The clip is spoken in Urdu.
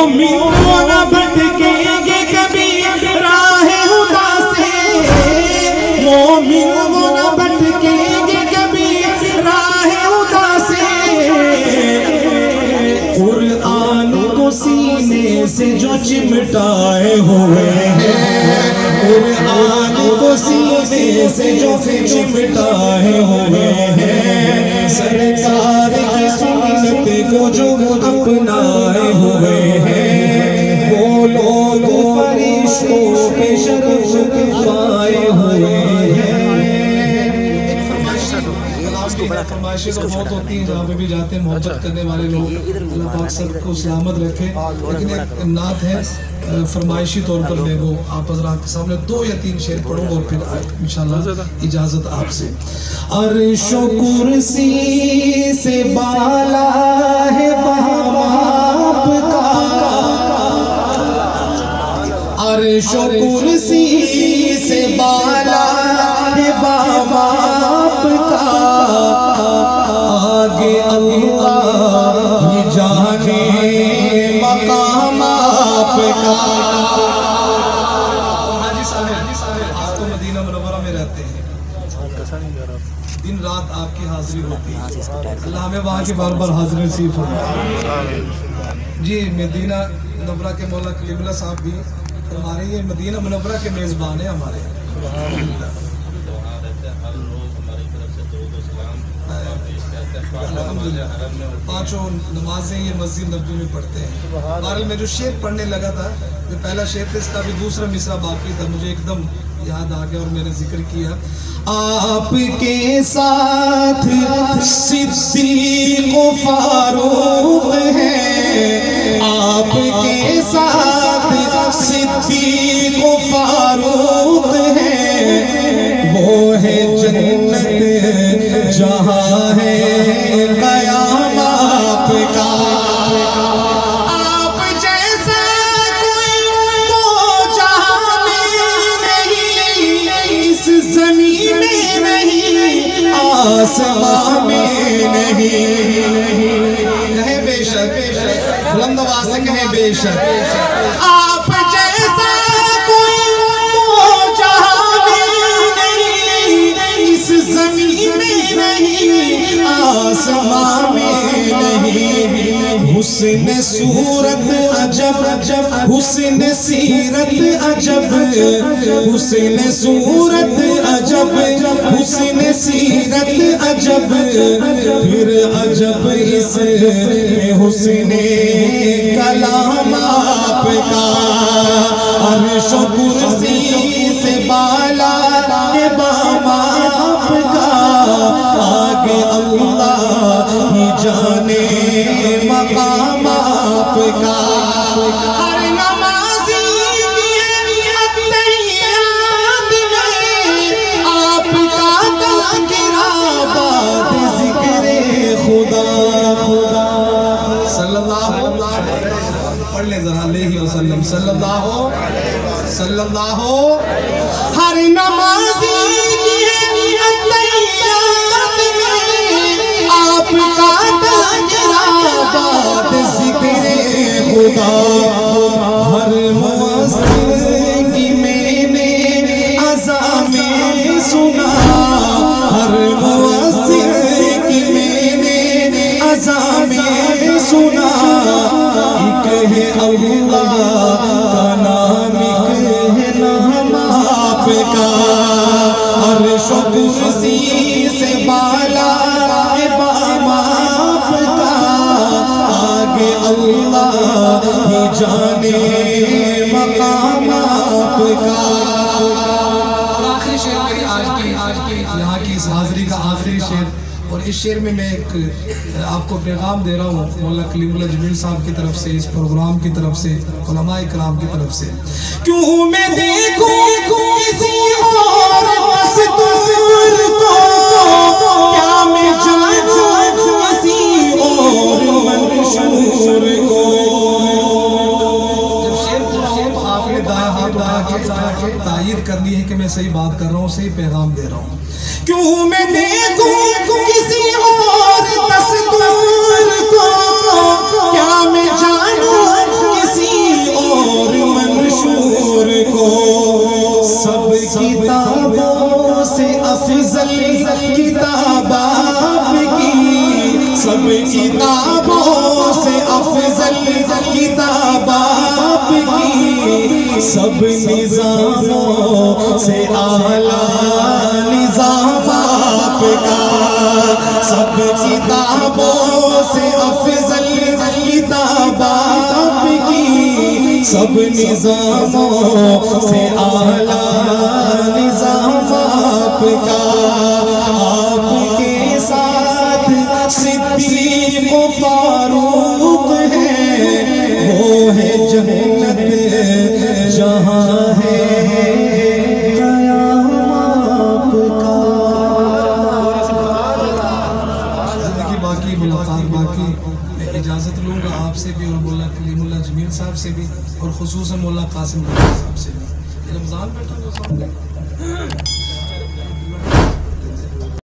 مومن نہ بھٹکیں گے کبھی راہ خدا سے، مومن نہ بھٹکیں گے کبھی راہ خدا سے، قرآن کو سینے سے جو چمٹائے ہوئے ہیں، قرآن کو سینے سے جو چمٹائے ہوئے ہیں، سرکار کی سنت کو جو اپنائے ہوئے ہیں، وہ لوگ فرشتوں کے شرف پائے ہوئے ہیں۔ فرمائشیں تو بہت ہوتی ہیں، جہاں پہ بھی جاتے ہیں محبت کرنے والے لوگ، اللہ پاک سب کو سلامت رکھے، لیکن ایک نعت ہے فرمائشی طور پر میں وہ آپ حضرات کے سامنے 2 یا 3 شعر پڑھوں اور پھر انشاءاللہ اجازت آپ سے۔ عرش و کرسی سے بالا ہے باپ کا، عرش و کرسی سے بالا ہے باپ کا، آگے اللہ ہی جانے مقام آپ کا۔ حاجی صاحب آپ تو مدینہ منورہ میں رہتے ہیں، دن رات آپ کی حاضری ہوتی ہے، اللہ ہمیں وہاں کی بار بار حاضری نصیب فرمائے۔ جی مدینہ منورہ کے مولا کلیم اللہ صاحب بھی فرما رہے ہیں، مدینہ منورہ کے میزبان ہیں ہمارے، الحمدللہ 5 نمازیں یہ مسجد نبوی میں پڑھتے ہیں۔ بہرحال میں جو شعر پڑھنے لگا تھا، جو پہلا شعر تھا، اس کا بھی دوسرا مصرع باقی تھا، مجھے ایک دم یاد آ گیا اور میں نے ذکر کیا۔ آپ کے ساتھ صدیق و فاروق ہیں، آپ کے ساتھ صدیق و فاروق ہیں، وہ ہے جنت جہاں ہے قیام آپ کا۔ آپ جیسا کوئی تو جہاں میں نہیں، اس زمین میں نہیں، آسمان میں نہیں، کہیں بے شک، بلند آواز سے کہیں بے شک، آپ جیسا کوئی تو جہاں میں نہیں، اس زمین میں نہیں، آسمان میں نہیں۔ حسن صورت عجب عجب، حسن سیرت عجب، حسن صورت عجب، حسن سیرت عجب، پھر عجب اس میں حسن کلام آپ کا۔ عرش و کرسی سے بالا ہے بام آپ کا، آگے اللہ ہی جانے مقام آپ کا۔ ہر نمازی کی التحیات میں آپ کا تذکرہ بعد ذکر خدا۔ صلی اللہ پڑھ لیں ذرا علیہ وسلم، صلی اللہ ہر نمازی کی التحیات میں آپ کا تذکرہ بعد ذکر خدا۔ ہر مؤذن کی میں نے اذان میں سنا، ہر مؤذن کی میں نے اذان میں سنا، ایک ہے اللہ کا نام، ایک ہے نام آپ کا۔ عرش و کرسی سے بالا ہے بام آپ کا، آگے اللہ ہی جانے مقام آپ کا۔ آخری شعر میری آج کی یہاں کی اس حاضری کا آخری شعر، اور اس شعر میں ایک آپ کو پیغام دے رہا ہوں مولا کلیم اللہ جمیل صاحب کی طرف سے، اس پروگرام کی طرف سے، علماء کرام کی طرف سے۔ کیوں میں دیکھوں کسی اور مستور کو، کیا میں جانوں کسی اور منشور کو۔ جب شعر پورا ہو تو آپ نے دائیں ہاتھ اٹھا کے تائید کرنی ہے کہ میں صحیح بات کر رہا ہوں، صحیح پیغام دے رہا ہوں۔ کیوں میں دیکھوں کسی اور تصور کو، کیا میں جانوں کسی سب نظاموں سے اعلیٰ نظام آپ کا، سب کتابوں سے افضل کتاب آپ کی، سب نظاموں سے اعلیٰ نظام آپ کا، آپ کے ساتھ صدیق و فاروق ہے، وہ ہے جنت جہاں ہے قیام آپ کا۔ زندگی باقی، ملاقات باقی، میں اجازت لوں گا آپ سے بھی اور مولا کلیم اللہ جمیل صاحب سے بھی اور خصوصاً مولا قاسم صاحب سے بھی۔ رمضان بیٹھا